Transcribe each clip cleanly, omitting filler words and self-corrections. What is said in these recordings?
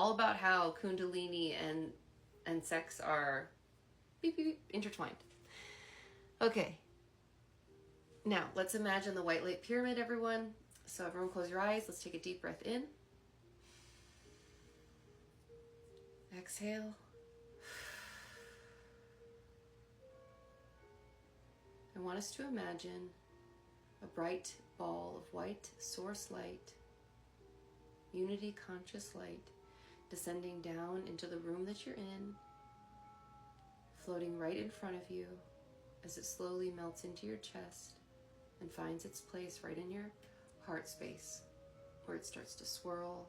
all about how Kundalini and sex are beep, beep, beep, intertwined. Okay. Now, let's imagine the white light pyramid, everyone. So everyone close your eyes. Let's take a deep breath in. Exhale. I want us to imagine a bright ball of white source light, unity conscious light, descending down into the room that you're in, floating right in front of you as it slowly melts into your chest and finds its place right in your heart space, where it starts to swirl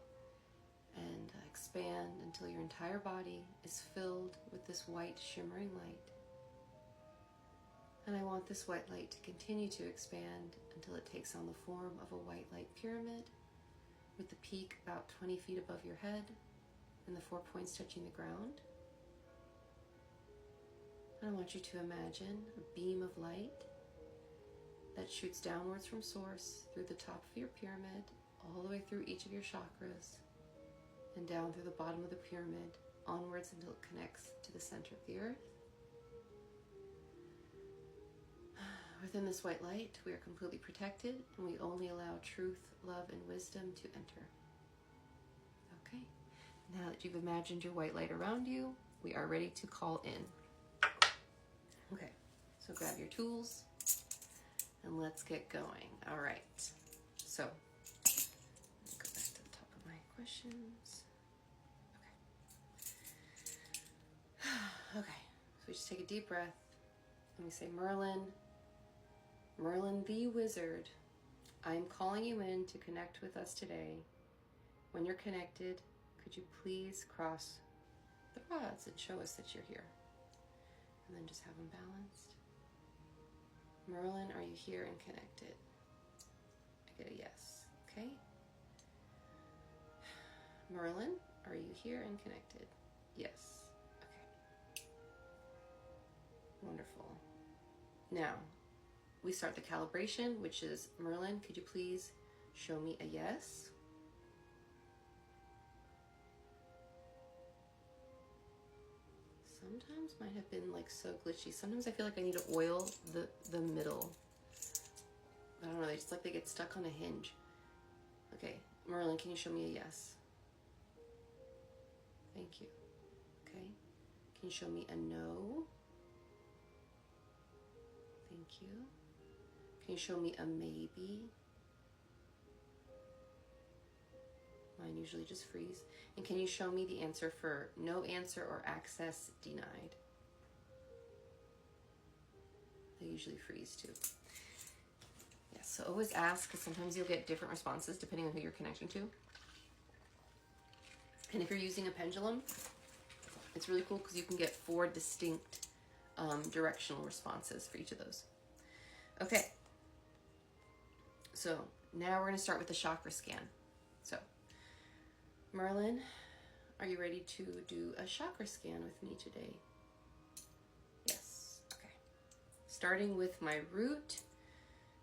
and expand until your entire body is filled with this white shimmering light. And I want this white light to continue to expand until it takes on the form of a white light pyramid with the peak about 20 feet above your head and the 4 points touching the ground. And I want you to imagine a beam of light that shoots downwards from source through the top of your pyramid, all the way through each of your chakras, and down through the bottom of the pyramid, onwards until it connects to the center of the earth. Within this white light, we are completely protected, and we only allow truth, love, and wisdom to enter. Okay, now that you've imagined your white light around you, we are ready to call in. Okay, so grab your tools, and let's get going. All right, so let me go back to the top of my questions. Okay, so we just take a deep breath, and we say, Merlin, the wizard, I am calling you in to connect with us today. When you're connected, could you please cross the rods and show us that you're here? And then just have them balanced. Merlin, are you here and connected? I get a yes. Okay. Merlin, are you here and connected? Yes. Okay. Wonderful. Now, we start the calibration, which is, Merlin, could you please show me a yes? Sometimes might have been like so glitchy. Sometimes I feel like I need to oil the middle. I don't know, they just like they get stuck on a hinge. Okay, Merlin, can you show me a yes? Thank you. Okay, can you show me a no? Thank you. Can you show me a maybe? Mine usually just freeze. And can you show me the answer for no answer or access denied? They usually freeze too. Yeah, so always ask, because sometimes you'll get different responses depending on who you're connecting to. And if you're using a pendulum, it's really cool because you can get 4 distinct directional responses for each of those. Okay. So now we're going to start with the chakra scan. So, Merlin, are you ready to do a chakra scan with me today? Yes. Okay. Starting with my root,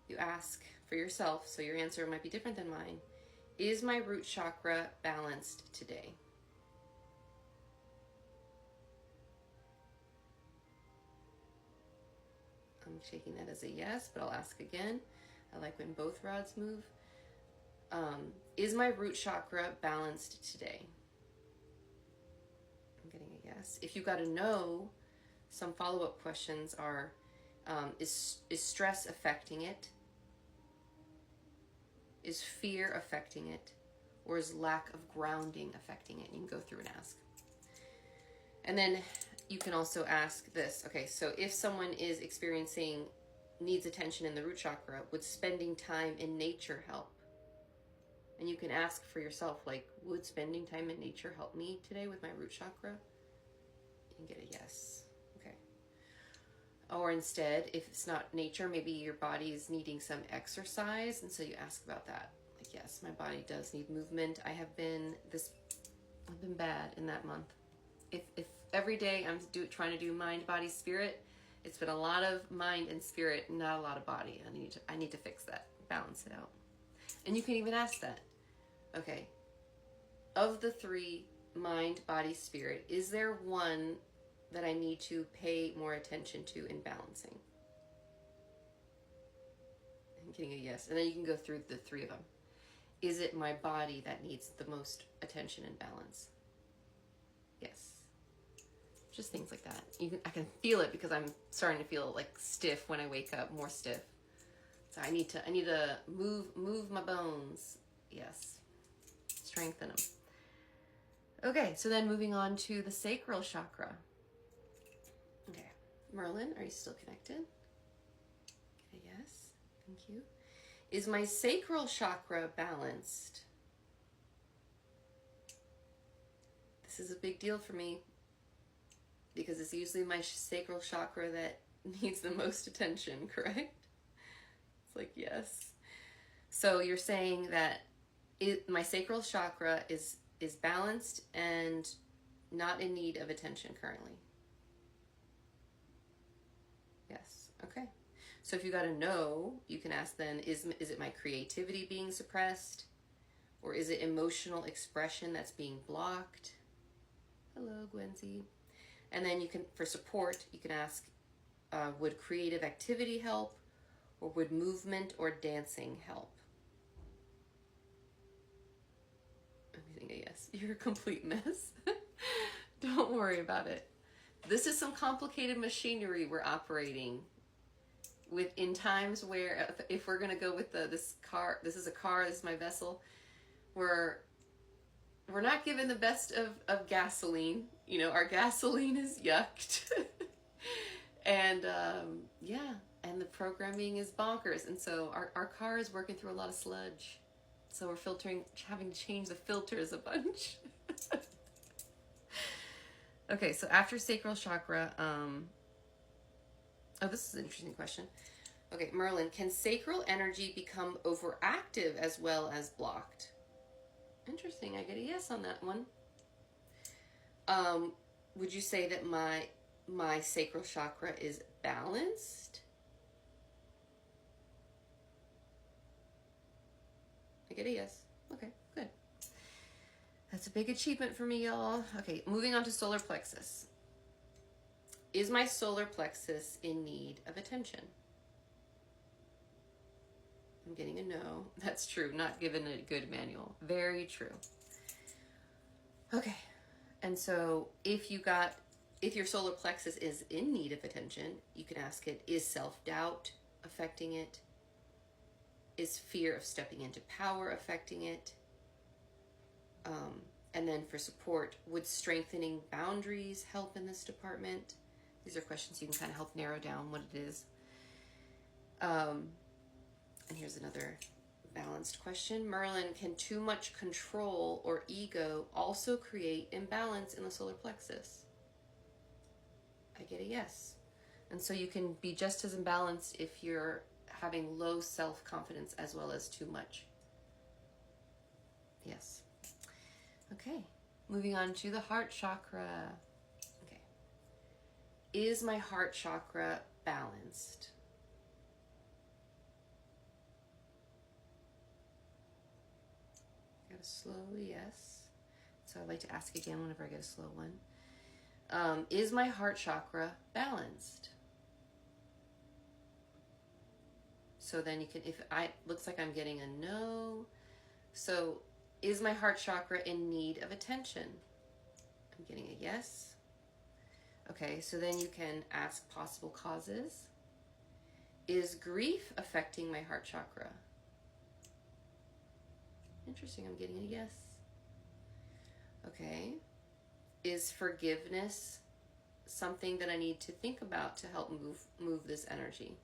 you ask for yourself, so your answer might be different than mine. Is my root chakra balanced today? I'm taking that as a yes, but I'll ask again. I like when both rods move. Is my root chakra balanced today? I'm getting a yes. If you got a no, some follow-up questions are, is stress affecting it? Is fear affecting it? Or is lack of grounding affecting it? You can go through and ask. And then you can also ask this. Okay, so if someone is needs attention in the root chakra, would spending time in nature help? And you can ask for yourself, like, would spending time in nature help me today with my root chakra? You can get a yes. Okay. Or instead, if it's not nature, maybe your body is needing some exercise, and so you ask about that. Like, yes, my body does need movement. I've been bad in that month. If every day I'm trying to do mind, body, spirit, it's been a lot of mind and spirit, not a lot of body. I need to fix that, balance it out. And you can even ask that. Okay, of the 3 mind, body, spirit, is there one that I need to pay more attention to in balancing? I'm getting a yes. And then you can go through the three of them. Is it my body that needs the most attention and balance? Yes. Just things like that. I can feel it because I'm starting to feel like stiff when I wake up, more stiff. So I need to move my bones. Yes. Strengthen them. Okay, so then moving on to the sacral chakra. Okay. Merlin, are you still connected? Okay, yes. Thank you. Is my sacral chakra balanced? This is a big deal for me because it's usually my sacral chakra that needs the most attention, correct? It's like, yes. So you're saying that my sacral chakra is balanced and not in need of attention currently. Yes. Okay. So if you got a no, you can ask then, is it my creativity being suppressed? Or is it emotional expression that's being blocked? Hello, Gwenzy. And then you can, for support, you can ask, would creative activity help? Or would movement or dancing help? I'm getting a yes. You're a complete mess. Don't worry about it. This is some complicated machinery we're operating with in times where, if we're going to go with this car, this is a car, this is my vessel, we're not given the best of gasoline. You know, our gasoline is yucked. And yeah, and the programming is bonkers. And so our car is working through a lot of sludge. So we're having to change the filters a bunch. Okay, so after sacral chakra, oh, this is an interesting question. Okay, Merlin, can sacral energy become overactive as well as blocked? Interesting, I get a yes on that one. Would you say that my sacral chakra is balanced? I get a yes. Okay, good. That's a big achievement for me, y'all. Okay, moving on to solar plexus. Is my solar plexus in need of attention? I'm getting a no. That's true. Not given a good manual. Very true. Okay. And so if your solar plexus is in need of attention, you can ask it, is self-doubt affecting it? Is fear of stepping into power affecting it? And then for support, would strengthening boundaries help in this department? These are questions you can kind of help narrow down what it is. And here's another balanced question. Merlin, can too much control or ego also create imbalance in the solar plexus? I get a yes. And so you can be just as imbalanced if you're having low self-confidence as well as too much. Yes. Okay, moving on to the heart chakra. Okay. Is my heart chakra balanced? Got a slow yes. So I'd like to ask again whenever I get a slow one. Is my heart chakra balanced? So then you can, looks like I'm getting a no. So is my heart chakra in need of attention? I'm getting a yes. Okay, so then you can ask possible causes. Is grief affecting my heart chakra? Interesting, I'm getting a yes. Okay. Is forgiveness something that I need to think about to help move this energy?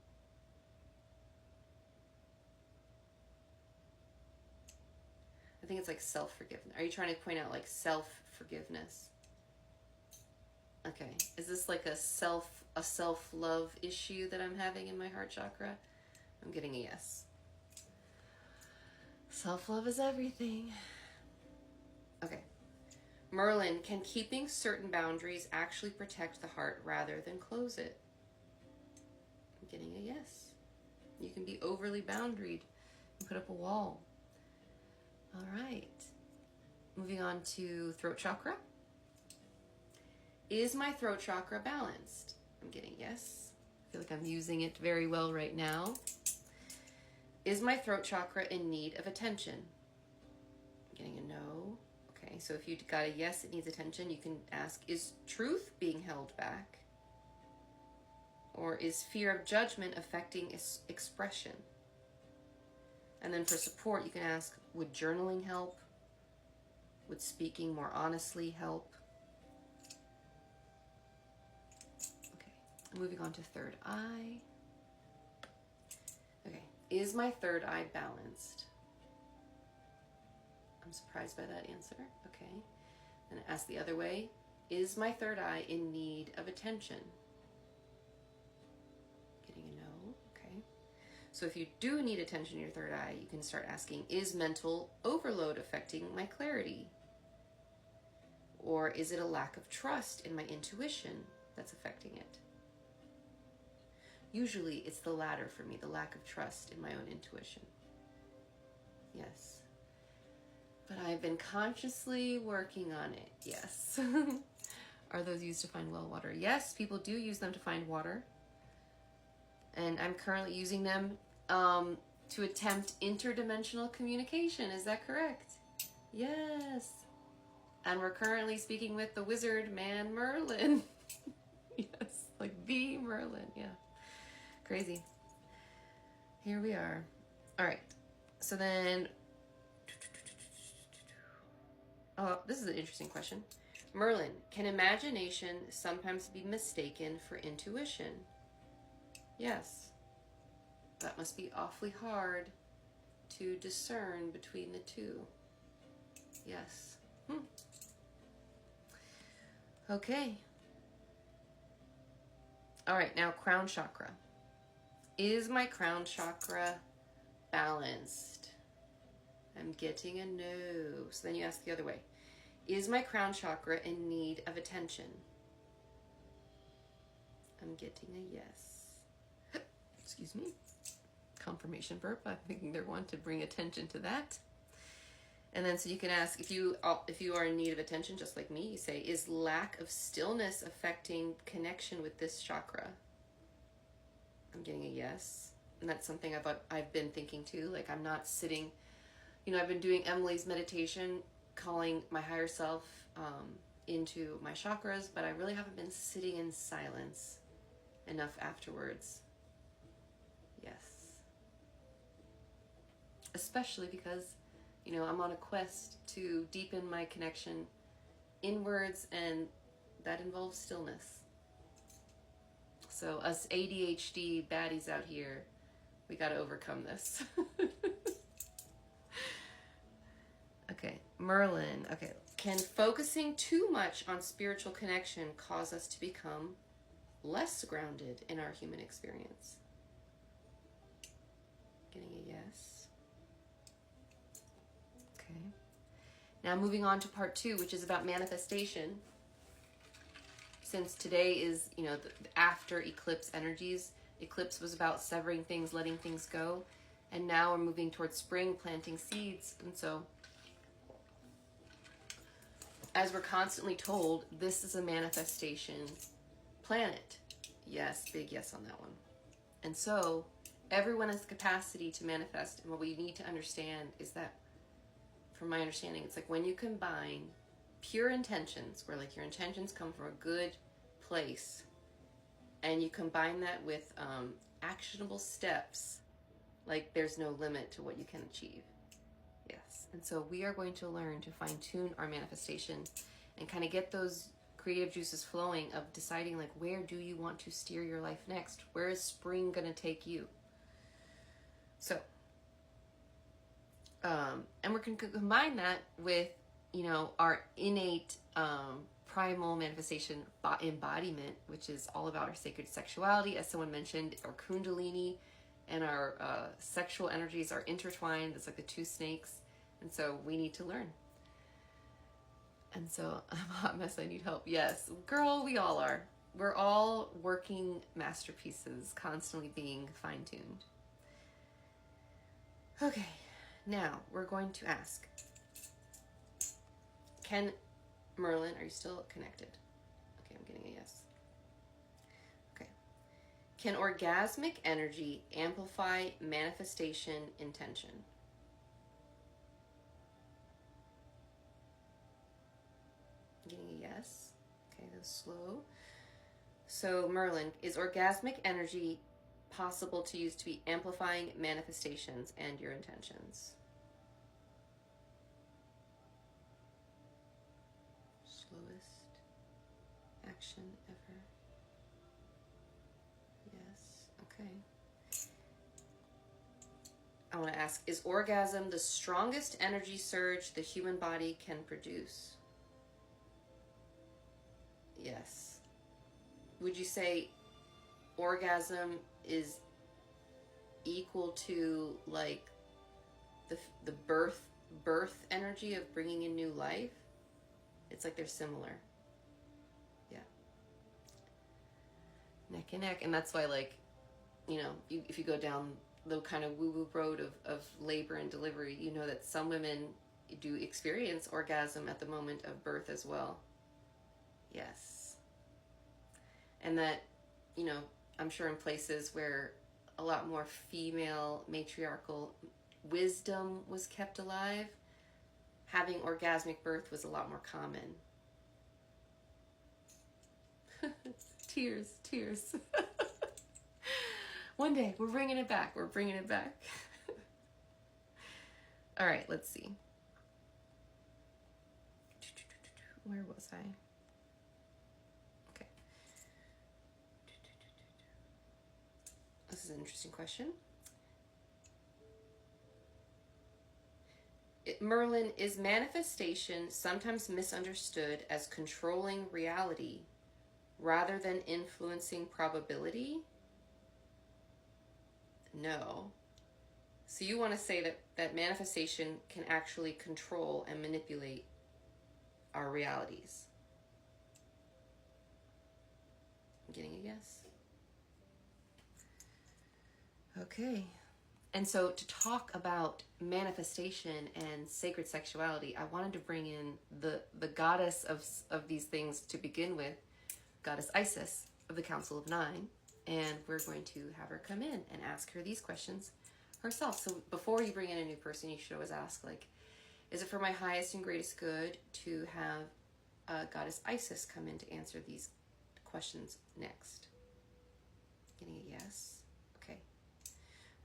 I think it's like self-forgiveness. Are you trying to point out like self-forgiveness? Okay. Is this like a self-love issue that I'm having in my heart chakra? I'm getting a yes. Self-love is everything. Okay. Merlin, can keeping certain boundaries actually protect the heart rather than close it? I'm getting a yes. You can be overly boundaried and put up a wall. All right. moving on to throat chakra. Is my throat chakra balanced? I'm getting yes. I feel like I'm using it very well right now. Is my throat chakra in need of attention? I'm getting a no. Okay, so if you got a yes, it needs attention, you can ask, is truth being held back? Or is fear of judgment affecting expression? And then for support, you can ask, would journaling help? Would speaking more honestly help? Okay, moving on to third eye. Okay, is my third eye balanced? I'm surprised by that answer. Okay, then ask the other way. Is my third eye in need of attention? Getting a no. Okay. So if you do need attention in your third eye, you can start asking, is mental overload affecting my clarity? Or is it a lack of trust in my intuition that's affecting it? Usually it's the latter for me, the lack of trust in my own intuition. Yes. But I've been consciously working on it. Yes. Are those used to find well water? Yes, people do use them to find water. And I'm currently using them to attempt interdimensional communication. Is that correct? Yes. And we're currently speaking with the wizard man Merlin. Yes, like the Merlin. Yeah. Crazy. Here we are. All right. So then, oh, this is an interesting question. Merlin, can imagination sometimes be mistaken for intuition? Yes. That must be awfully hard to discern between the two. Yes. Okay. All right, now crown chakra. Is my crown chakra balanced? I'm getting a no. So then you ask the other way. Is my crown chakra in need of attention? I'm getting a yes. Excuse me. Confirmation burp. I'm thinking they're wanting to bring attention to that. And then so you can ask, if you are in need of attention, just like me, you say, is lack of stillness affecting connection with this chakra? I'm getting a yes. And that's something I've been thinking too. Like, I'm not sitting, I've been doing Emily's meditation, calling my higher self into my chakras, but I really haven't been sitting in silence enough afterwards. Yes. Especially because, I'm on a quest to deepen my connection inwards, and that involves stillness. So us ADHD baddies out here, we got to overcome this. Okay, Merlin. Okay, can focusing too much on spiritual connection cause us to become less grounded in our human experience? Getting a yes. Okay. Now moving on to part 2, which is about manifestation. Since today is, the after eclipse energies. Eclipse was about severing things, letting things go. And now we're moving towards spring, planting seeds. And so, as we're constantly told, this is a manifestation planet. Yes, big yes on that one. And so, everyone has the capacity to manifest. And what we need to understand is that, from my understanding, it's like when you combine pure intentions, where like your intentions come from a good place, and you combine that with actionable steps, like there's no limit to what you can achieve. Yes. And so we are going to learn to fine-tune our manifestation and kind of get those creative juices flowing of deciding, like, where do you want to steer your life next? Where is spring going to take you? So, and we're going to combine that with, our innate primal manifestation embodiment, which is all about our sacred sexuality, as someone mentioned, our kundalini and our sexual energies are intertwined. It's like the two snakes. And so we need to learn. And so I'm a hot mess. I need help. Yes, girl, we all are. We're all working masterpieces, constantly being fine-tuned. Okay, now we're going to ask, Can, Merlin, are you still connected? Okay, I'm getting a yes. Okay. Can orgasmic energy amplify manifestation intention? I'm getting a yes. Okay, that was slow. So, Merlin, is orgasmic energy possible to use to be amplifying manifestations and your intentions? Slowest action ever. Yes. Okay. I want to ask, is orgasm the strongest energy surge the human body can produce? Yes. Would you say orgasm is equal to like the birth energy of bringing in new life? It's like they're similar. Yeah. Neck and neck. And that's why, like, you know, if you go down the kind of woo-woo road of labor and delivery, you know that some women do experience orgasm at the moment of birth as well. Yes. And that, you know, I'm sure in places where a lot more female matriarchal wisdom was kept alive, having orgasmic birth was a lot more common. Tears. One day, we're bringing it back. All right, let's see. Where was I? Okay. This is an interesting question. Merlin, is manifestation sometimes misunderstood as controlling reality rather than influencing probability? No. So you want to say that manifestation can actually control and manipulate our realities? I'm getting a yes. Okay. And so to talk about manifestation and sacred sexuality, I wanted to bring in the goddess of these things to begin with, Goddess Isis of the Council of Nine. And we're going to have her come in and ask her these questions herself. So before you bring in a new person, you should always ask, like, is it for my highest and greatest good to have Goddess Isis come in to answer these questions next? Getting a yes. Okay.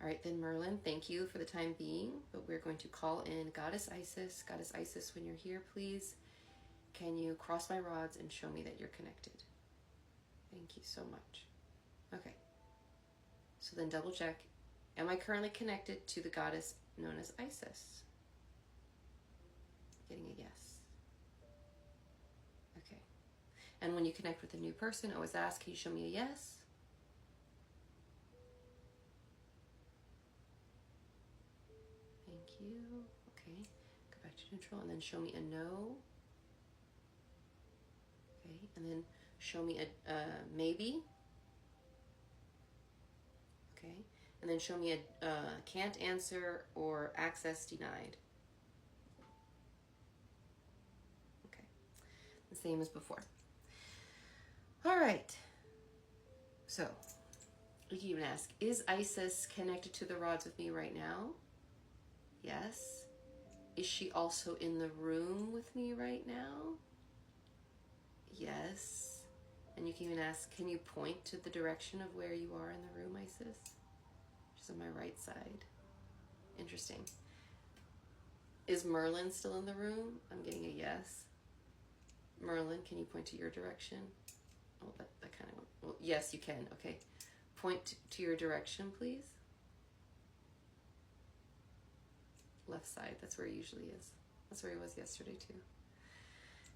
All right, then Merlin, thank you for the time being, but we're going to call in Goddess Isis. Goddess Isis, when you're here, please, can you cross my rods and show me that you're connected? Thank you so much. Okay. So then double check. Am I currently connected to the goddess known as Isis? Getting a yes. Okay. And when you connect with a new person, always ask, can you show me a yes? Thank you. Okay. Go back to neutral and then show me a no. Okay. And then show me a maybe. Okay. And then show me a can't answer or access denied. Okay. The same as before. All right. So, we can even ask, is Isis connected to the rods with me right now? Yes. Is she also in the room with me right now? Yes. And you can even ask, can you point to the direction of where you are in the room, Isis? She's on my right side. Interesting. Is Merlin still in the room? I'm getting a yes. Merlin, can you point to your direction? Oh, that kind of, well, yes, you can. Okay. Point to your direction, please. Left side, that's where he usually is. That's where he was yesterday too.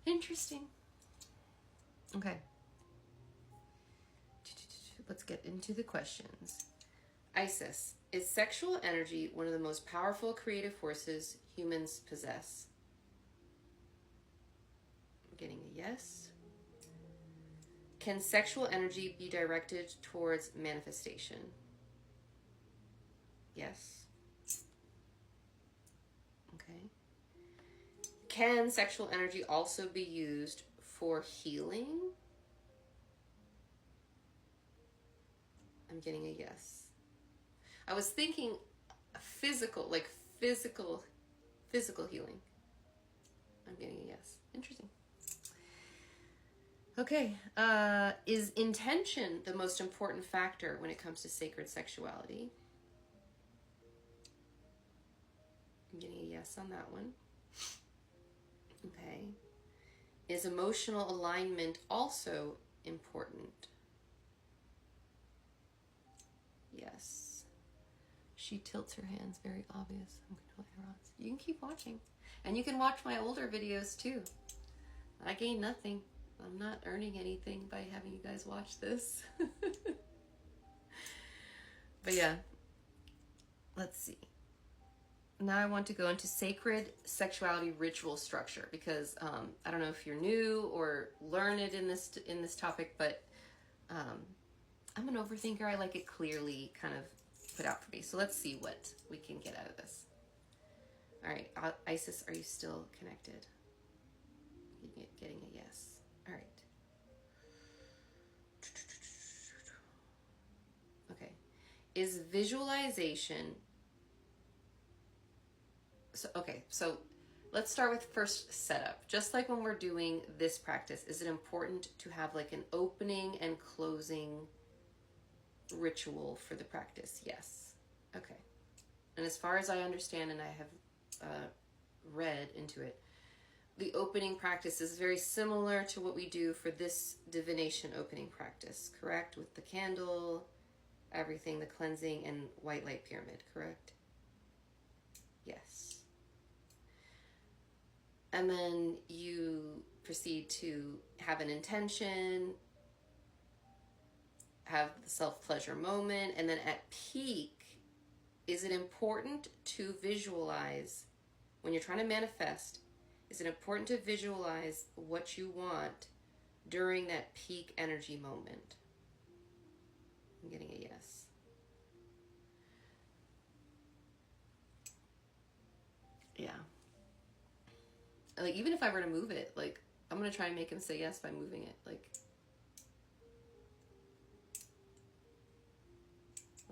Interesting. Okay. Let's get into the questions. Isis, is sexual energy one of the most powerful creative forces humans possess? I'm getting a yes. Can sexual energy be directed towards manifestation? Yes. Okay. Can sexual energy also be used for healing? I'm getting a yes. I was thinking physical, like physical healing. I'm getting a yes. Interesting. Okay. Is intention the most important factor when it comes to sacred sexuality? I'm getting a yes on that one. Okay. Is emotional alignment also important? Yes. She tilts her hands, very obvious. I'm controlling her odds. You can keep watching. And you can watch my older videos too. I gain nothing. I'm not earning anything by having you guys watch this. But yeah. Let's see. Now I want to go into sacred sexuality ritual structure because I don't know if you're new or learned in this topic, but I'm an overthinker. I like it clearly kind of put out for me. So let's see what we can get out of this. All right, Isis, are you still connected? Getting a yes. All right. Okay. Is visualization... So let's start with first setup. Just like when we're doing this practice, is it important to have like an opening and closing ritual for the practice? Yes. Okay. And as far as I understand, and I have read into it, the opening practice is very similar to what we do for this divination opening practice, correct? With the candle, everything, the cleansing, and white light pyramid, correct? Yes. And then you proceed to have an intention, have the self-pleasure moment, and then at peak, is it important to visualize, when you're trying to manifest, is it important to visualize what you want during that peak energy moment? I'm getting a yes. Yeah. Like, even if I were to move it, like, I'm going to try and make him say yes by moving it. Like,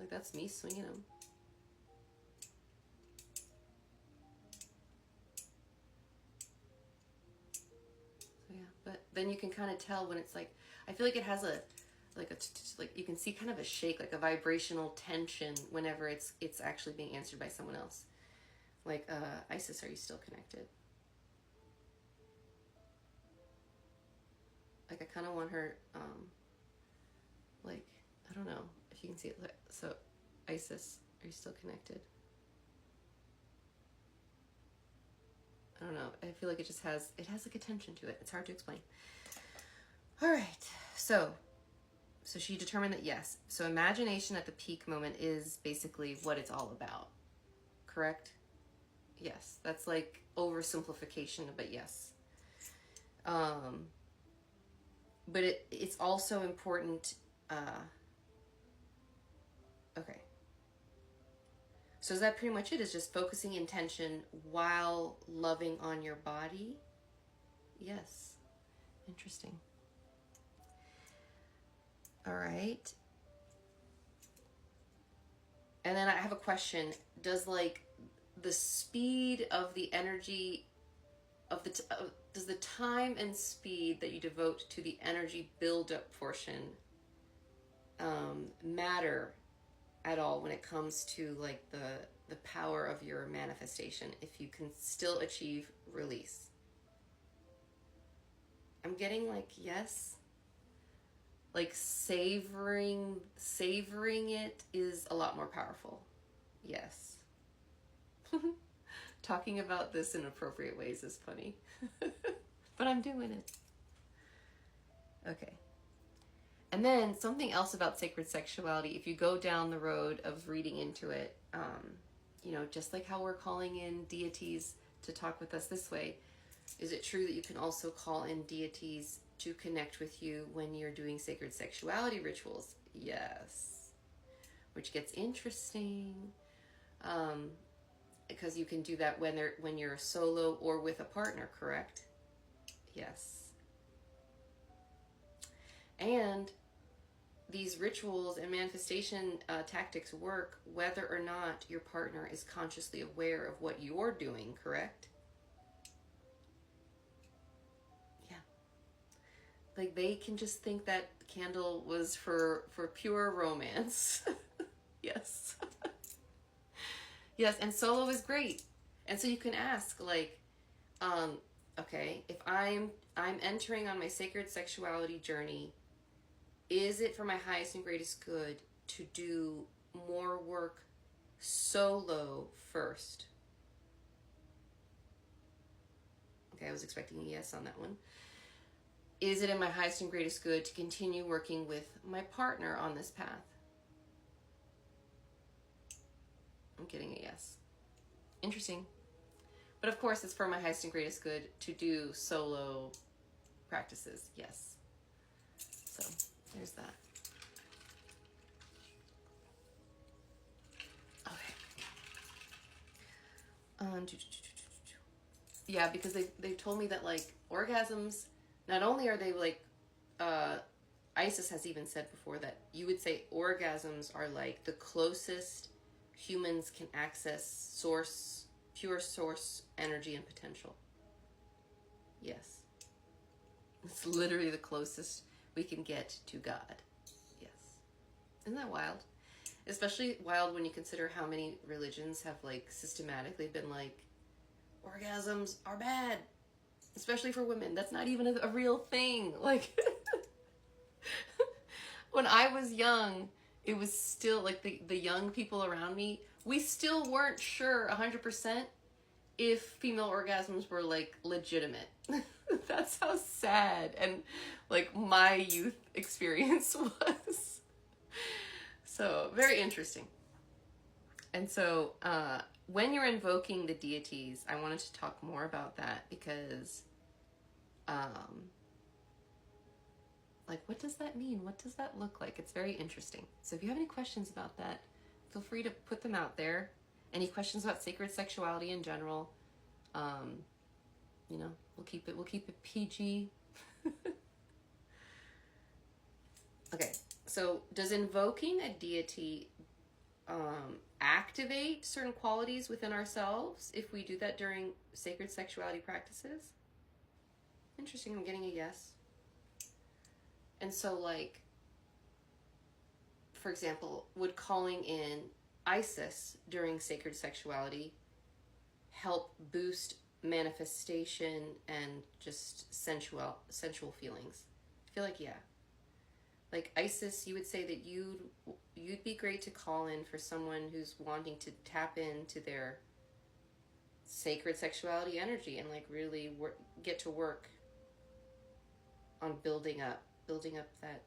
that's me swinging him. So, yeah. But then you can kind of tell when it's like, I feel like it has like you can see kind of a shake, like a vibrational tension whenever it's actually being answered by someone else. Like, Isis, are you still connected? Like, I kind of want her, like, I don't know if you can see it. So, Isis, are you still connected? I don't know. I feel like it just has like a tension to it. It's hard to explain. All right. So she determined that yes. So imagination at the peak moment is basically what it's all about. Correct? Yes. That's like oversimplification, but yes. But it's also important. Okay. So is that pretty much it? Is just focusing intention while loving on your body? Yes. Interesting. All right. And then I have a question. Does like the speed of the energy of does the time and speed that you devote to the energy buildup portion matter at all when it comes to like the power of your manifestation, if you can still achieve release? I'm getting like yes. Like savoring it is a lot more powerful. Yes. Talking about this in appropriate ways is funny. But I'm doing it. Okay. And then something else about sacred sexuality, if you go down the road of reading into it, you know, just like how we're calling in deities to talk with us this way, is it true that you can also call in deities to connect with you when you're doing sacred sexuality rituals? Yes. Which gets interesting. because you can do that when you're solo or with a partner, correct? Yes. And these rituals and manifestation tactics work whether or not your partner is consciously aware of what you're doing, correct? Yeah. Like they can just think that candle was for pure romance. Yes. Yes, and solo is great. And so you can ask, like, okay, if I'm entering on my sacred sexuality journey, is it for my highest and greatest good to do more work solo first? Okay, I was expecting a yes on that one. Is it in my highest and greatest good to continue working with my partner on this path? I'm getting a yes. Interesting. But of course, it's for my highest and greatest good to do solo practices. Yes. So there's that. Okay. Yeah, because they told me that like orgasms, not only are they like, Isis has even said before that you would say orgasms are like the closest humans can access pure source energy and potential. Yes. It's literally the closest we can get to God. Yes. Isn't that wild? Especially wild when you consider how many religions have like systematically been like, orgasms are bad, especially for women. That's not even a real thing. Like, when I was young, it was still like the young people around me, we still weren't sure 100% if female orgasms were like legitimate. That's how sad and like my youth experience was. So very interesting. And so when you're invoking the deities, I wanted to talk more about that because like, what does that mean? What does that look like? It's very interesting. So if you have any questions about that, feel free to put them out there. Any questions about sacred sexuality in general, you know, we'll keep it PG. Okay, so does invoking a deity activate certain qualities within ourselves if we do that during sacred sexuality practices? Interesting, I'm getting a yes. And so, like, for example, would calling in Isis during sacred sexuality help boost manifestation and just sensual feelings? I feel like, yeah. Like Isis, you would say that you'd be great to call in for someone who's wanting to tap into their sacred sexuality energy and like really get to work on building up that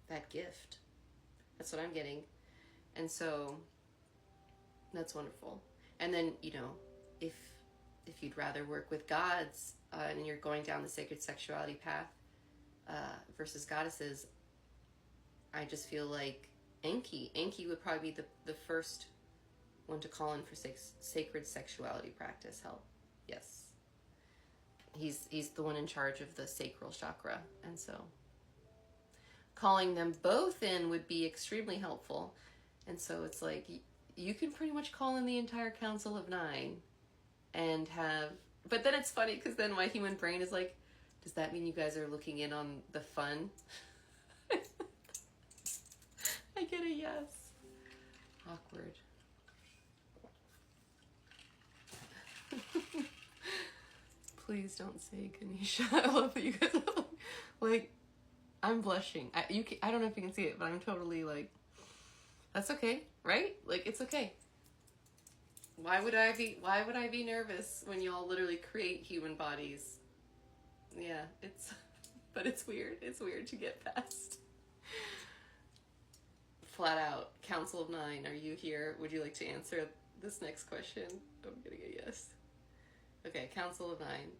that gift. That's what I'm getting. And so that's wonderful. And then, you know, if you'd rather work with gods and you're going down the sacred sexuality path versus goddesses, I just feel like Enki would probably be the first one to call in for sacred sexuality practice help. Yes. He's the one in charge of the sacral chakra, and so calling them both in would be extremely helpful. And so it's like you can pretty much call in the entire Council of Nine and have, but then it's funny because then my human brain is like, does that mean you guys are looking in on the fun? I get a yes. Awkward. Please don't say Ganesha. I love that you guys are like, I'm blushing. I don't know if you can see it, but I'm totally like, that's okay, right? Like, it's okay. Why would I be nervous when y'all literally create human bodies? Yeah, but it's weird. It's weird to get past. Flat out, Council of Nine, are you here? Would you like to answer this next question? I'm getting a yes. Okay, Council of Nine.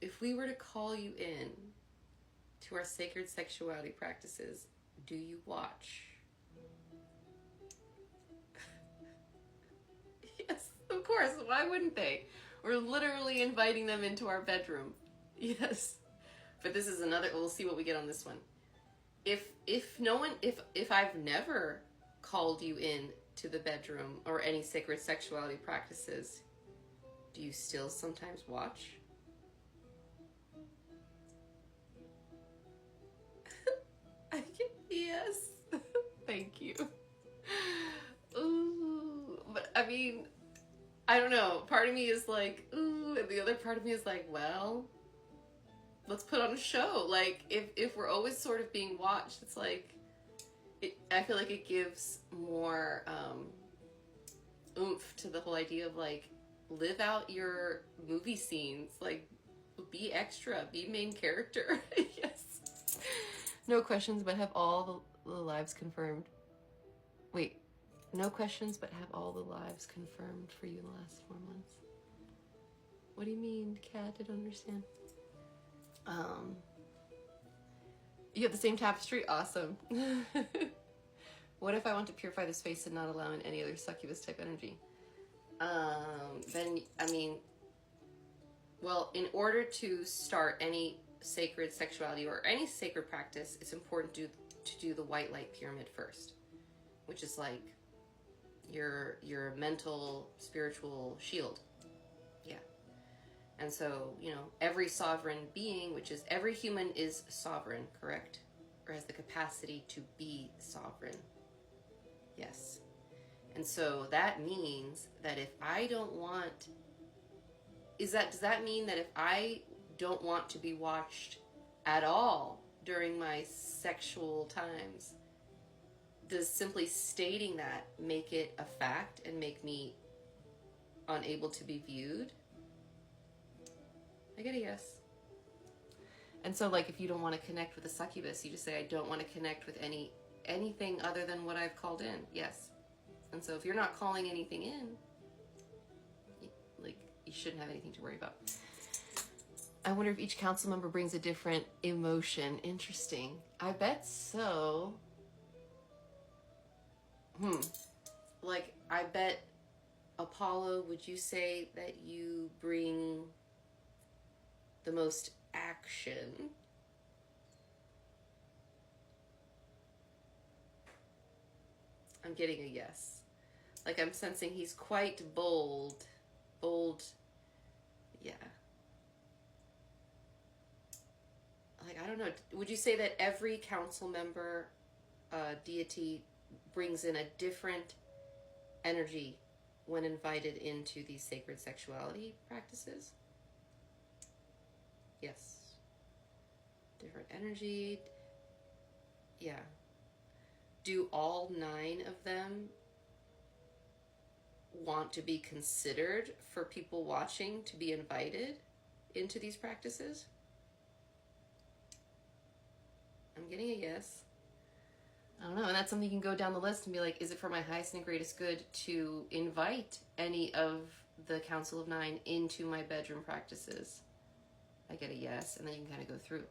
If we were to call you in to our sacred sexuality practices, do you watch? course. Why wouldn't they? We're literally inviting them into our bedroom. Yes. But this is another, we'll see what we get on this one. If I've never called you in to the bedroom or any sacred sexuality practices, do you still sometimes watch? Yes. Thank you. Ooh, but I mean, I don't know. Part of me is like, ooh, and the other part of me is like, well, let's put on a show. Like, if we're always sort of being watched, it's like, I feel like it gives more oomph to the whole idea of like, live out your movie scenes. Like, be extra, be main character. Yes. No questions, but have all the lives confirmed. Wait, no questions, but have all the lives confirmed for you in the last 4 months. What do you mean, Kat? I don't understand. You have the same tapestry? Awesome. What if I want to purify this space and not allow in any other succubus type energy? Then, I mean, well, in order to start any sacred sexuality or any sacred practice, it's important to do the white light pyramid first, which is like your mental, spiritual shield. Yeah. And so, you know, every sovereign being, which is every human is sovereign, correct? Or has the capacity to be sovereign. Yes. And so that means that if I don't want, does that mean that if I don't want to be watched at all during my sexual times, does simply stating that make it a fact and make me unable to be viewed? I get a yes. And so, like, if you don't want to connect with a succubus, you just say, I don't want to connect with anything other than what I've called in. Yes. And so if you're not calling anything in, you shouldn't have anything to worry about. I wonder if each council member brings a different emotion. Interesting. I bet so. Like, I bet, Apollo, would you say that you bring the most action? I'm getting a yes. Like, I'm sensing he's quite bold. Bold, yeah. Like, I don't know. Would you say that every council member, deity, brings in a different energy when invited into these sacred sexuality practices? Yes. Different energy. Yeah. Do all 9 of them want to be considered for people watching to be invited into these practices? I'm getting a yes. I don't know, and that's something you can go down the list and be like, is it for my highest and greatest good to invite any of the Council of 9 into my bedroom practices? I get a yes, and then you can kind of go through.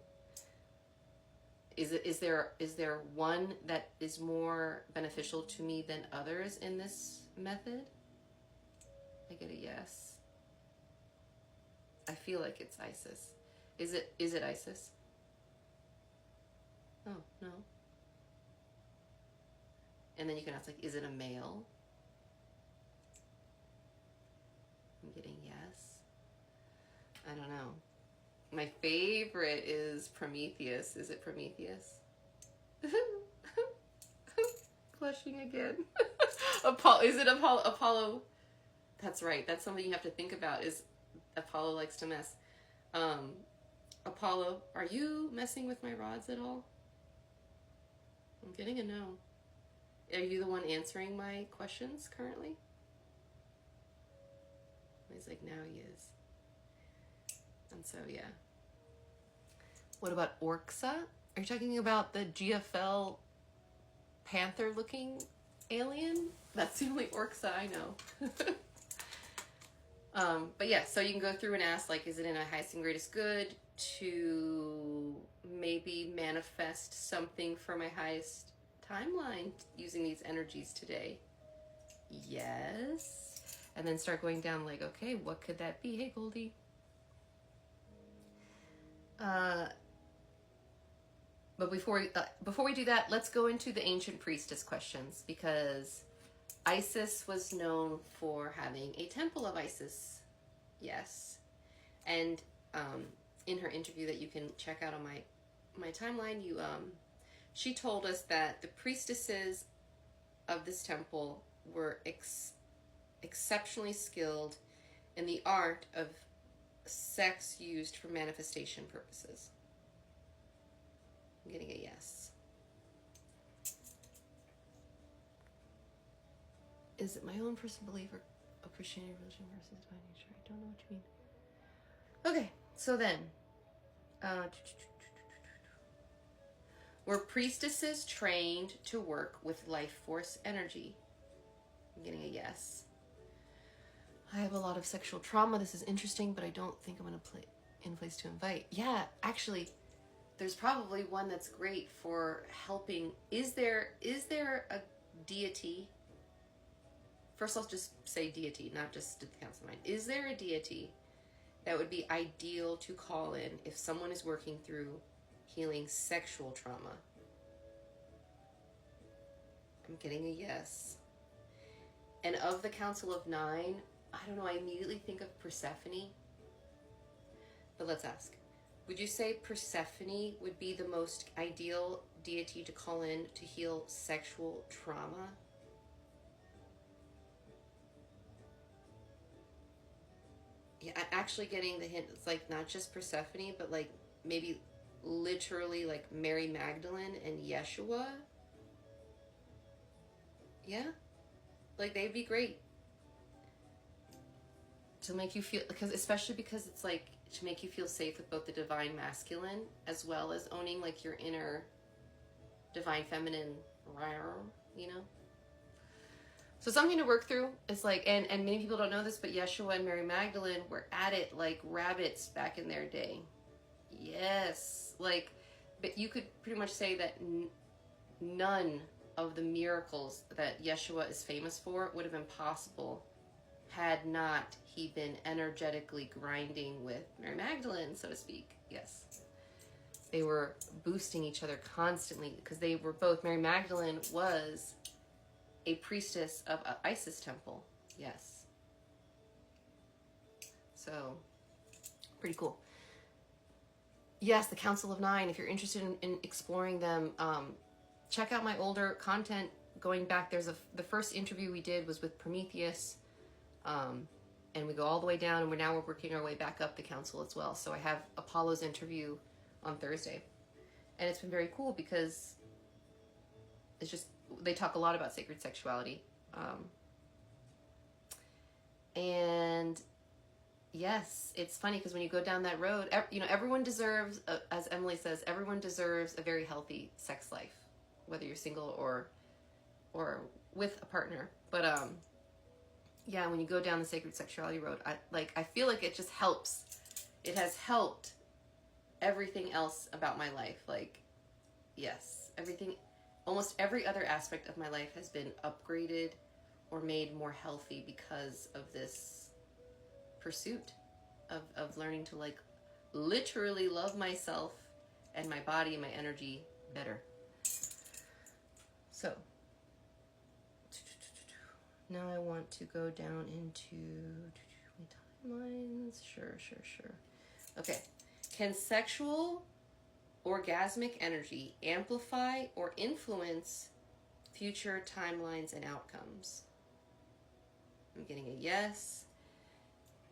Is there one that is more beneficial to me than others in this method? I get a yes. I feel like it's Isis. Is it Isis? Oh, no. And then you can ask, like, is it a male? I'm getting yes. I don't know. My favorite is Prometheus. Is it Prometheus? Blushing again. Apollo. Is it Apollo? Apollo. That's right. That's something you have to think about, is Apollo likes to mess. Apollo, are you messing with my rods at all? I'm getting a no. Are you the one answering my questions currently? He's like, now he is. And so, yeah. What about Orxa? Are you talking about the GFL panther-looking alien? That's the only Orxa I know. But yeah, so you can go through and ask, like, is it in a highest and greatest good to maybe manifest something for my highest timeline using these energies today? Yes. and then start going down like, okay, what could that be? Hey, Goldie. But before we do that, let's go into the ancient priestess questions, because Isis was known for having a temple of Isis. Yes. And in her interview that you can check out on my timeline, she told us that the priestesses of this temple were exceptionally skilled in the art of sex used for manifestation purposes. I'm getting a yes. Is it my own personal belief of Christianity, religion versus divine nature? I don't know what you mean. Okay, so then, were priestesses trained to work with life force energy? I'm getting a yes. I have a lot of sexual trauma. This is interesting, but I don't think I'm going to play in place to invite. Yeah, actually, there's probably one that's great for helping. Is there a deity? First, I'll just say deity, not just the council mind. Is there a deity that would be ideal to call in if someone is working through healing sexual trauma? I'm getting a yes. And of the Council of Nine, I don't know, I immediately think of Persephone. But let's ask. Would you say Persephone would be the most ideal deity to call in to heal sexual trauma? Yeah, I'm actually getting the hint. It's like not just Persephone, but like maybe literally like Mary Magdalene and Yeshua. Yeah, like they'd be great to make you feel, especially because it's like to make you feel safe with both the divine masculine as well as owning like your inner divine feminine, you know? So something to work through. It's like, and many people don't know this, but Yeshua and Mary Magdalene were at it like rabbits back in their day. Yes. Like, but you could pretty much say that none of the miracles that Yeshua is famous for would have been possible had not he been energetically grinding with Mary Magdalene, so to speak. Yes. They were boosting each other constantly because they were both, Mary Magdalene was a priestess of Isis temple. Yes. So, pretty cool. Yes, the Council of Nine, if you're interested in exploring them, check out my older content going back. The first interview we did was with Prometheus, and we go all the way down, and we're working our way back up the council as well. So I have Apollo's interview on Thursday, and it's been very cool because it's just, they talk a lot about sacred sexuality. And yes, it's funny because when you go down that road, everyone deserves, as Emily says, everyone deserves a very healthy sex life, whether you're single or with a partner. But yeah, when you go down the sacred sexuality road, I feel like it just helps. It has helped everything else about my life. Like, yes, everything, almost every other aspect of my life has been upgraded or made more healthy because of this pursuit of learning to like literally love myself and my body and my energy better. So now I want to go down into my timelines. Sure. Okay. Can sexual orgasmic energy amplify or influence future timelines and outcomes? I'm getting a yes.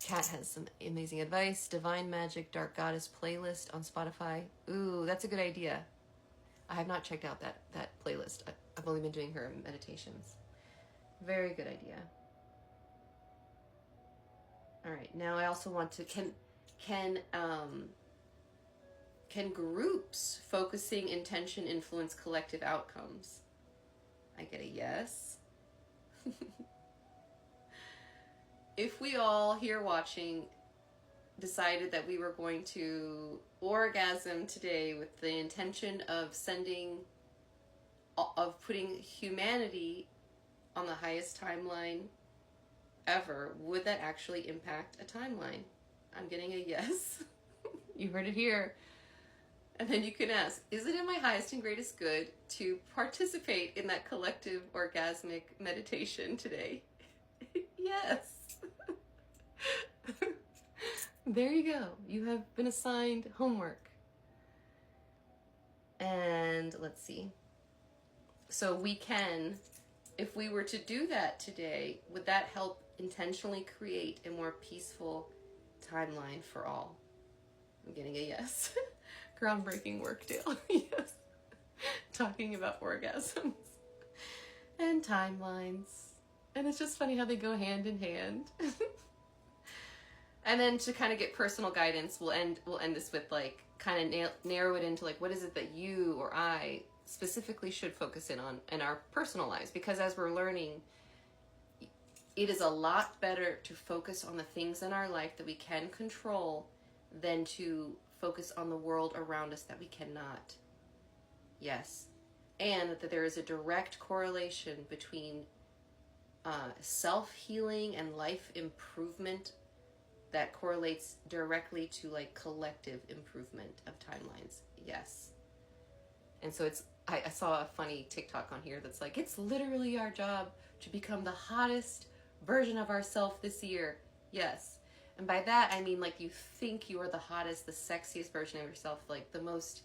Kat has some amazing advice. Divine Magic Dark Goddess playlist on Spotify. Ooh, that's a good idea. I have not checked out that playlist. I've only been doing her meditations. Very good idea. All right, now I also want to, can groups focusing intention influence collective outcomes? I get a yes. If we all here watching decided that we were going to orgasm today with the intention of putting humanity on the highest timeline ever, would that actually impact a timeline? I'm getting a yes. You heard it here. And then you can ask, is it in my highest and greatest good to participate in that collective orgasmic meditation today? Yes. There you go. You have been assigned homework. And let's see. So we can, if we were to do that today, would that help intentionally create a more peaceful timeline for all? I'm getting a yes. Groundbreaking work, Dale. Yes. Talking about orgasms and timelines. And it's just funny how they go hand in hand. And then to kind of get personal guidance, we'll end this with like kind of narrow it into like, what is it that you or I specifically should focus in on in our personal lives? Because as we're learning, it is a lot better to focus on the things in our life that we can control than to focus on the world around us that we cannot. Yes. And that there is a direct correlation between self-healing and life improvement that correlates directly to like collective improvement of timelines. Yes. And so I saw a funny TikTok on here that's like, it's literally our job to become the hottest version of ourselves this year. Yes. And by that, I mean like you think you are the hottest, the sexiest version of yourself, like the most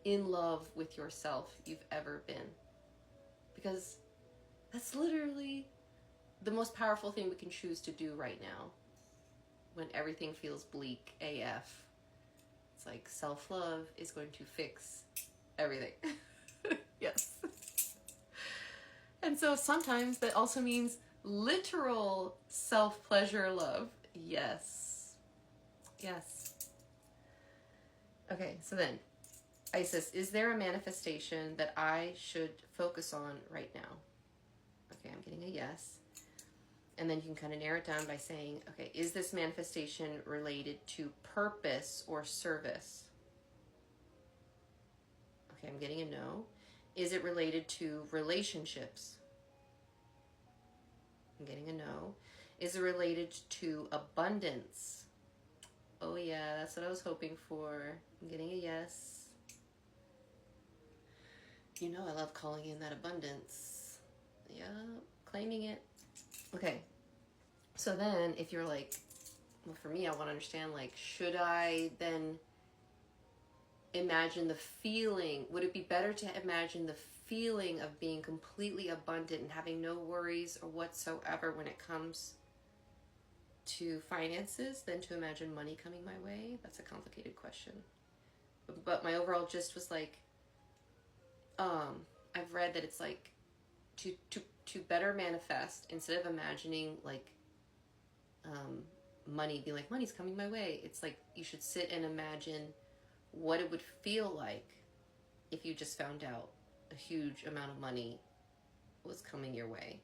in love with yourself you've ever been. Because that's literally the most powerful thing we can choose to do right now. When everything feels bleak AF. It's like self-love is going to fix everything. Yes. And so sometimes that also means literal self-pleasure love. Yes. Yes. Okay, so then, Isis, is there a manifestation that I should focus on right now? Okay, I'm getting a yes. And then you can kind of narrow it down by saying, okay, is this manifestation related to purpose or service? Okay, I'm getting a no. Is it related to relationships? I'm getting a no. Is it related to abundance? Oh yeah, that's what I was hoping for. I'm getting a yes. You know I love calling in that abundance. Yeah, claiming it. Okay, so then if you're like, well, for me, I want to understand, like, should I then imagine the feeling? Would it be better to imagine the feeling of being completely abundant and having no worries or whatsoever when it comes to finances than to imagine money coming my way? That's a complicated question. But my overall gist was like, I've read that it's like to better manifest, instead of imagining like money, being like, money's coming my way, it's like you should sit and imagine what it would feel like if you just found out a huge amount of money was coming your way.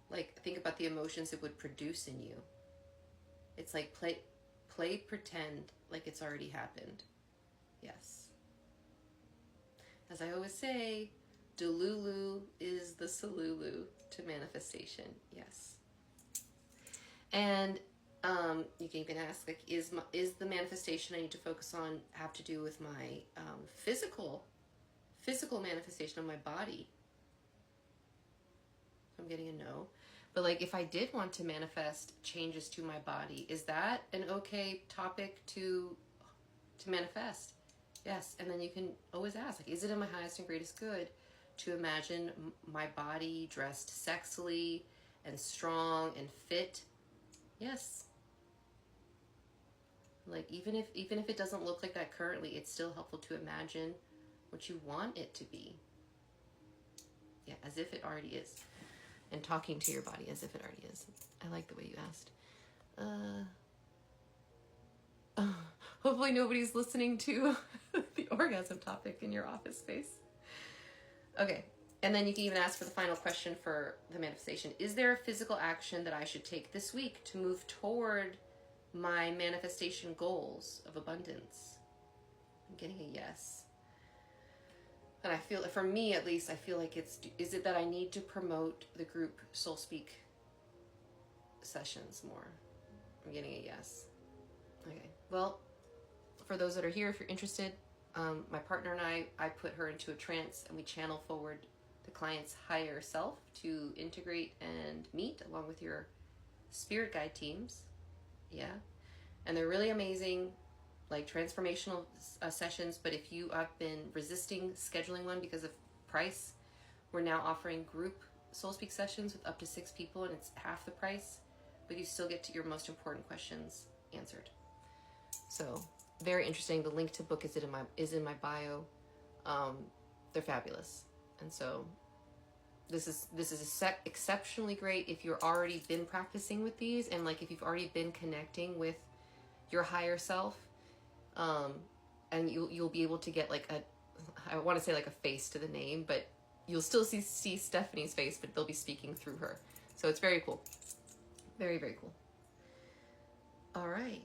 Like, think about the emotions it would produce in you. It's like play pretend like it's already happened. Yes. As I always say, Delulu is the Salulu to manifestation. Yes. And you can even ask, like, is the manifestation I need to focus on have to do with my physical manifestation of my body? I'm getting a no. But like, if I did want to manifest changes to my body, is that an okay topic to manifest? Yes. And then you can always ask, like, is it in my highest and greatest good to imagine my body dressed sexily and strong and fit? Yes. Like, even if it doesn't look like that currently, it's still helpful to imagine what you want it to be. Yeah, as if it already is. And talking to your body as if it already is. I like the way you asked. Hopefully nobody's listening to the orgasm topic in your office space. Okay, and then you can even ask for the final question for the manifestation. Is there a physical action that I should take this week to move toward my manifestation goals of abundance? I'm getting a yes. And I feel, for me at least, I feel like is it that I need to promote the group Soul Speak sessions more. I'm getting a yes. Okay. Well, for those that are here, if you're interested, my partner and I put her into a trance and we channel forward the client's higher self to integrate and meet along with your spirit guide teams. Yeah. And they're really amazing, like transformational sessions. But if you have been resisting scheduling one because of price, we're now offering group Soul Speak sessions with up to 6 people, and it's half the price, but you still get to your most important questions answered. So very interesting. The link to book is in my bio. They're fabulous, and so this is exceptionally great if you're already been practicing with these, and like if you've already been connecting with your higher self, and you'll be able to get like I want to say like a face to the name, but you'll still see Stephanie's face, but they'll be speaking through her. So it's very cool. Very, very cool. All right.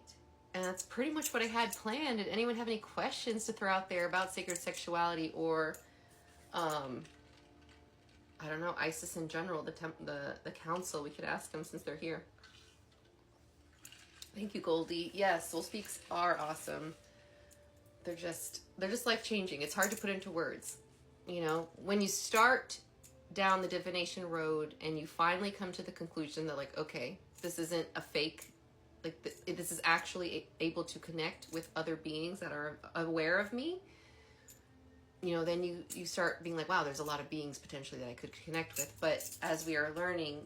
And that's pretty much what I had planned. Did anyone have any questions to throw out there about sacred sexuality or, I don't know, Isis in general, the council? We could ask them since they're here. Thank you, Goldie. Yes, Soul Speaks are awesome. They're just life-changing. It's hard to put into words. You know, when you start down the divination road and you finally come to the conclusion that like, okay, this isn't a fake, like this is actually able to connect with other beings that are aware of me, you know, then you start being like, wow, there's a lot of beings potentially that I could connect with. But as we are learning,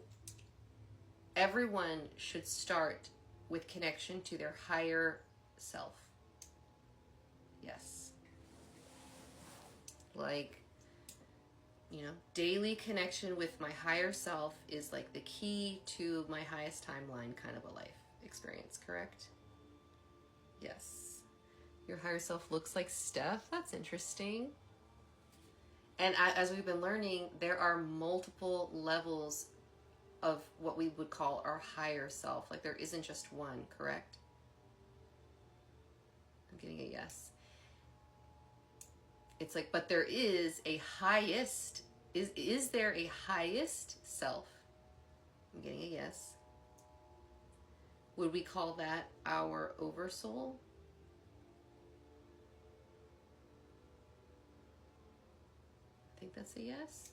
everyone should start with connection to their higher self. Yes. Like, you know, daily connection with my higher self is like the key to my highest timeline kind of a life experience, correct? Yes. Your higher self looks like Steph. That's interesting. And as we've been learning, there are multiple levels of what we would call our higher self. Like there isn't just one, correct? I'm getting a yes. It's like, but there is a highest. Is there a highest self? I'm getting a yes. Would we call that our oversoul? I think that's a yes.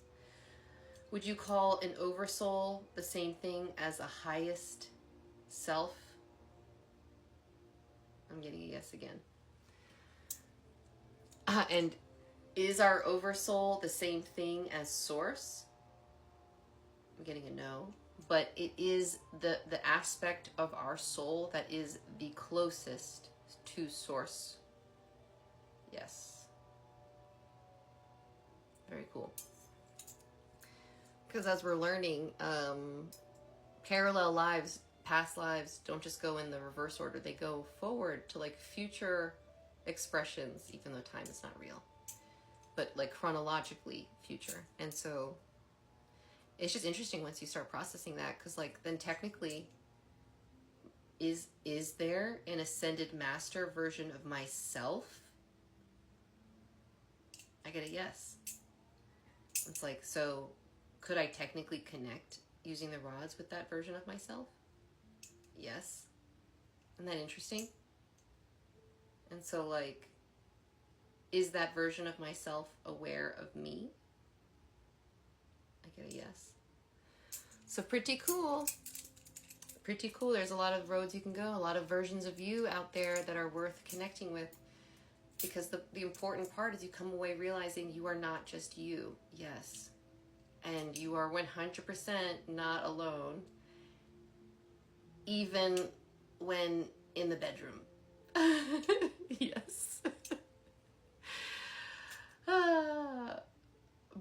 Would you call an oversoul the same thing as a highest self? I'm getting a yes again. And is our oversoul the same thing as source? I'm getting a no. But it is the aspect of our soul that is the closest to source. Yes. Very cool. Because as we're learning, parallel lives, past lives, don't just go in the reverse order. They go forward to like future expressions, even though time is not real. But like chronologically future. And so it's just interesting once you start processing that, because like then technically is there an ascended master version of myself? I get a yes. It's like, so could I technically connect using the rods with that version of myself? Yes. Isn't that interesting? And so like, is that version of myself aware of me? I get a yes. So pretty cool. Pretty cool. There's a lot of roads you can go, a lot of versions of you out there that are worth connecting with. Because the important part is you come away realizing you are not just you. Yes. And you are 100% not alone. Even when in the bedroom. Yes.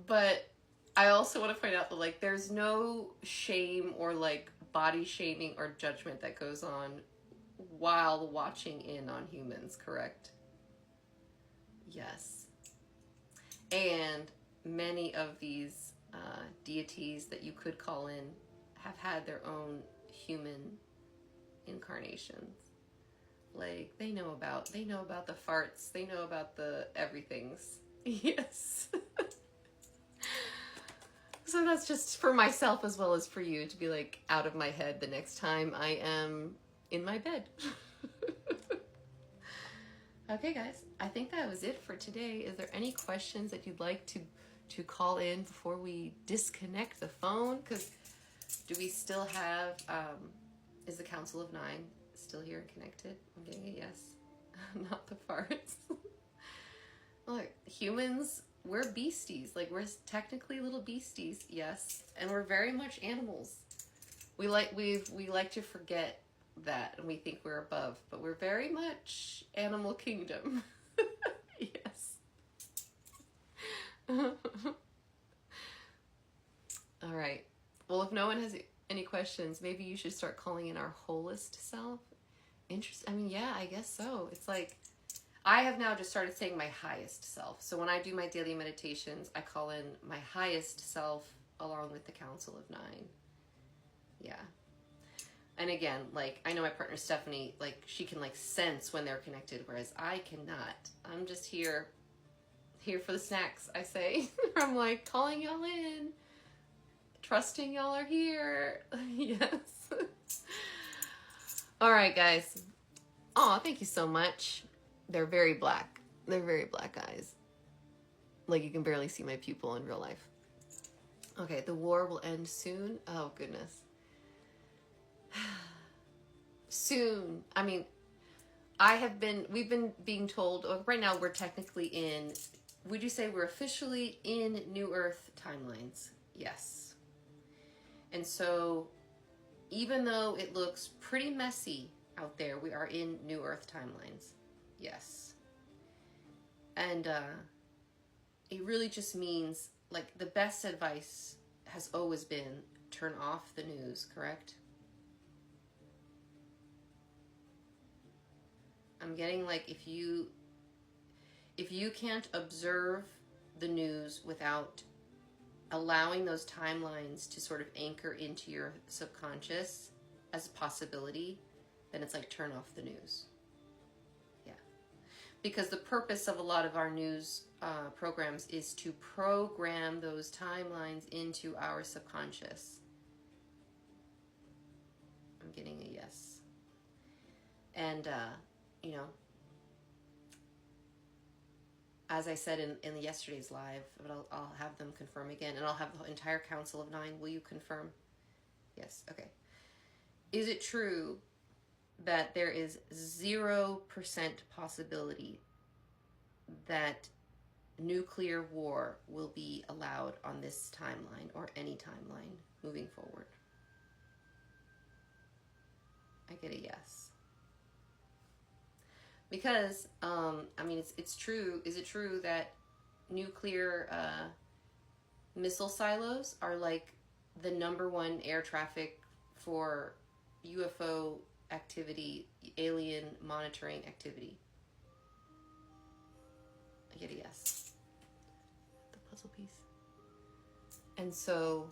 But I also want to point out that like there's no shame or like body shaming or judgment that goes on while watching in on humans, correct? Yes. And many of these deities that you could call in have had their own human incarnations. Like they know about the farts, they know about the everythings. Yes. So that's just for myself as well as for you to be like out of my head the next time I am in my bed. Okay, guys, I think that was it for today. Is there any questions that you'd like to call in before we disconnect the phone? Because do we still have, is the Council of Nine still here and connected? I'm getting a yes. Not the farts. Look, humans, we're beasties. Like, we're technically little beasties, yes. And we're very much animals. We like to forget that, and we think we're above, but we're very much animal kingdom. Yes. All right. Well, if no one has any questions, maybe you should start calling in our wholest self. Interesting. I mean, yeah, I guess so. It's like, I have now just started saying my highest self. So when I do my daily meditations, I call in my highest self along with the Council of Nine. Yeah. And again, like, I know my partner Stephanie, like, she can like sense when they're connected, whereas I cannot. I'm just here for the snacks, I say. I'm like calling y'all in, trusting y'all are here. Yes. All right, guys. Oh, thank you so much. They're very black. They're very black eyes. Like, you can barely see my pupil in real life. Okay, the war will end soon. Oh, goodness. Soon. I mean, we've been being told, right now we're technically in, would you say we're officially in New Earth timelines? Yes. And so, even though it looks pretty messy out there, we are in New Earth timelines. Yes. And it really just means, like, the best advice has always been turn off the news, correct? I'm getting like, if you can't observe the news without allowing those timelines to sort of anchor into your subconscious as a possibility, then it's like turn off the news. Yeah. Because the purpose of a lot of our news programs is to program those timelines into our subconscious. I'm getting a yes. And, you know, as I said in yesterday's live, but I'll have them confirm again, and I'll have the entire Council of Nine. Will you confirm? Yes, okay. Is it true that there is 0% possibility that nuclear war will be allowed on this timeline or any timeline moving forward? I get a yes. Because, I mean, it's true. Is it true that nuclear missile silos are like the #1 air traffic for UFO activity, alien monitoring activity? I get a yes. The puzzle piece. And so,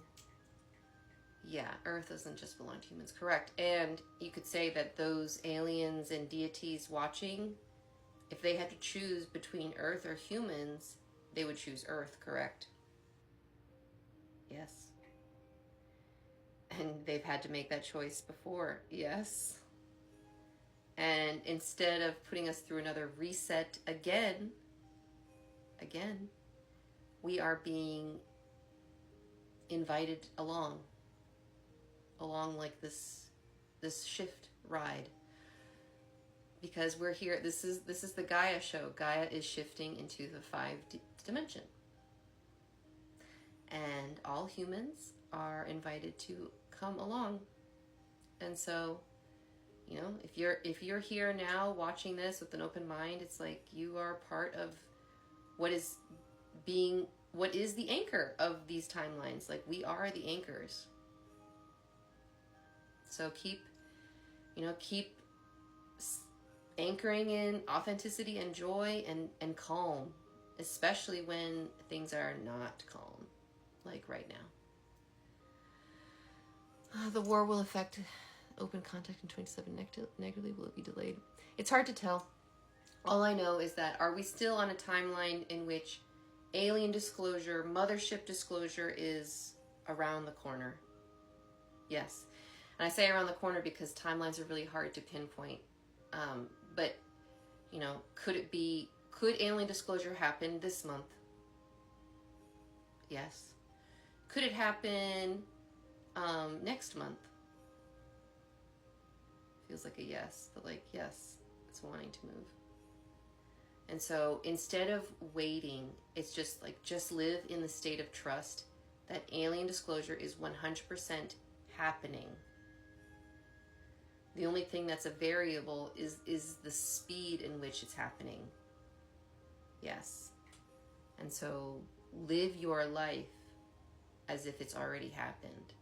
yeah, Earth doesn't just belong to humans, correct. And you could say that those aliens and deities watching, if they had to choose between Earth or humans, they would choose Earth, correct? Yes. And they've had to make that choice before, yes. And instead of putting us through another reset again, we are being invited along like this shift ride, because we're here. This is the Gaia show. Gaia is shifting into the 5D dimension, and all humans are invited to come along. And so, you know, if you're here now watching this with an open mind, it's like you are part of what is the anchor of these timelines. Like, we are the anchors. So keep anchoring in authenticity and joy and calm, especially when things are not calm, like right now. The war will affect open contact in 27 negatively. Will it be delayed? It's hard to tell. All I know is that, are we still on a timeline in which alien disclosure, mothership disclosure is around the corner. Yes. And I say around the corner because timelines are really hard to pinpoint. But, you know, could alien disclosure happen this month? Yes. Could it happen next month? Feels like a yes, but like, yes, it's wanting to move. And so instead of waiting, it's just like, just live in the state of trust that alien disclosure is 100% happening. The only thing that's a variable is the speed in which it's happening. Yes. And so live your life as if it's already happened.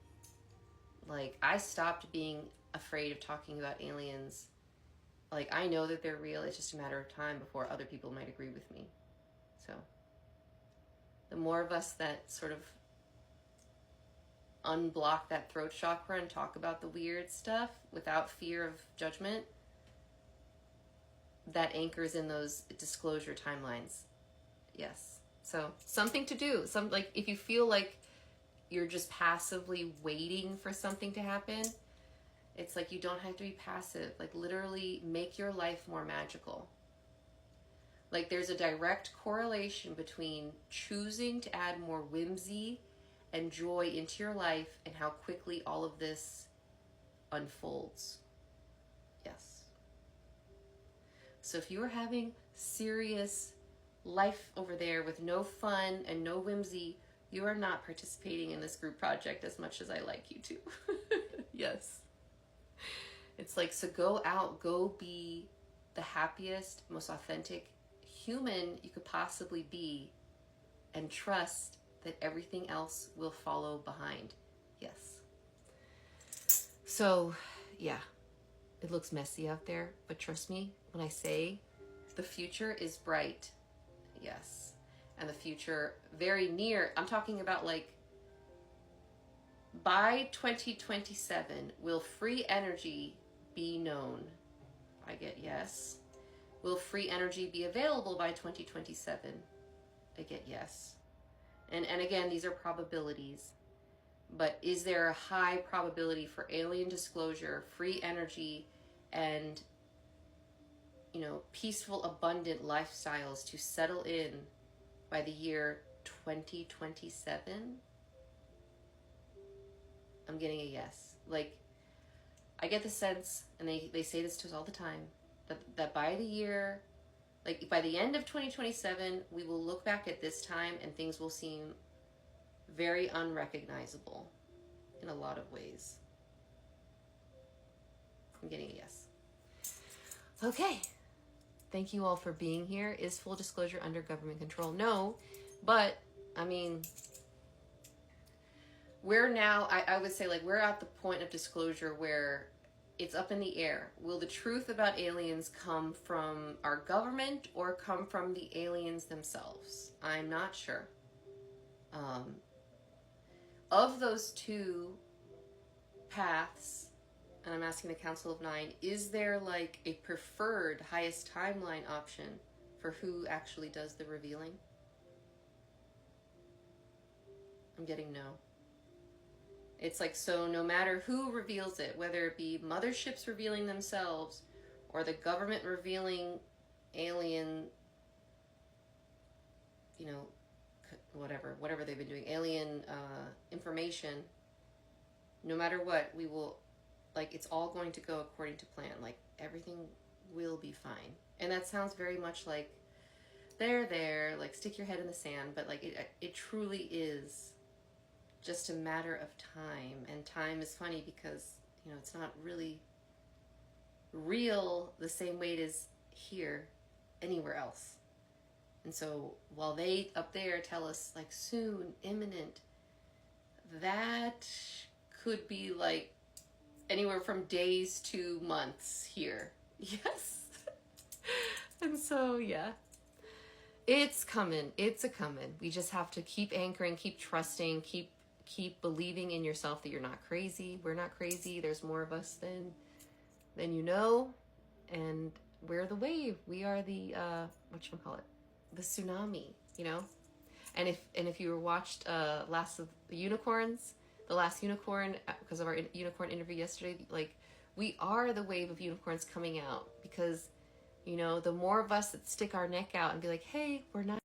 Like, I stopped being afraid of talking about aliens. Like, I know that they're real. It's just a matter of time before other people might agree with me. So the more of us that sort of unblock that throat chakra and talk about the weird stuff without fear of judgment, that anchors in those disclosure timelines. Yes. So something to do. Like, if you feel like you're just passively waiting for something to happen, it's like, you don't have to be passive. Like, literally make your life more magical. Like, there's a direct correlation between choosing to add more whimsy and joy into your life and how quickly all of this unfolds. Yes. So if you are having serious life over there with no fun and no whimsy, you are not participating in this group project as much as I like you to. Yes. It's like, so go out, go be the happiest, most authentic human you could possibly be, and trust that everything else will follow behind. Yes. So, yeah, it looks messy out there, but trust me when I say the future is bright. Yes. And the future very near, I'm talking about like, by 2027, will free energy be known? I get yes. Will free energy be available by 2027? I get yes. And again, these are probabilities. But is there a high probability for alien disclosure, free energy, and, you know, peaceful, abundant lifestyles to settle in by the year 2027? I'm getting a yes. Like, I get the sense, and they say this to us all the time, that by the year, like by the end of 2027, we will look back at this time and things will seem very unrecognizable in a lot of ways. I'm getting a yes. Okay. Thank you all for being here. Is full disclosure under government control? No, but I mean, we're now, I would say, like, we're at the point of disclosure where it's up in the air. Will the truth about aliens come from our government or come from the aliens themselves? I'm not sure. Of those two paths, and I'm asking the Council of Nine, is there like a preferred highest timeline option for who actually does the revealing? I'm getting no. It's like, so no matter who reveals it, whether it be motherships revealing themselves or the government revealing alien, you know, whatever they've been doing, alien information, no matter what, we will, like, it's all going to go according to plan. Like, everything will be fine. And that sounds very much like, there, like, stick your head in the sand, but like, it truly is just a matter of time. And time is funny because, you know, it's not really real the same way it is here anywhere else. And so while they up there tell us like soon, imminent, that could be like anywhere from days to months here. Yes. And so, yeah, it's coming. It's a coming. We just have to keep anchoring, keep trusting, keep believing in yourself that you're not crazy. We're not crazy. There's more of us than you know. And we're the wave. We are the, whatchamacallit, the tsunami, you know? And if you watched Last of the Unicorns, the last unicorn, because of our unicorn interview yesterday, like, we are the wave of unicorns coming out, because, you know, the more of us that stick our neck out and be like, hey, we're not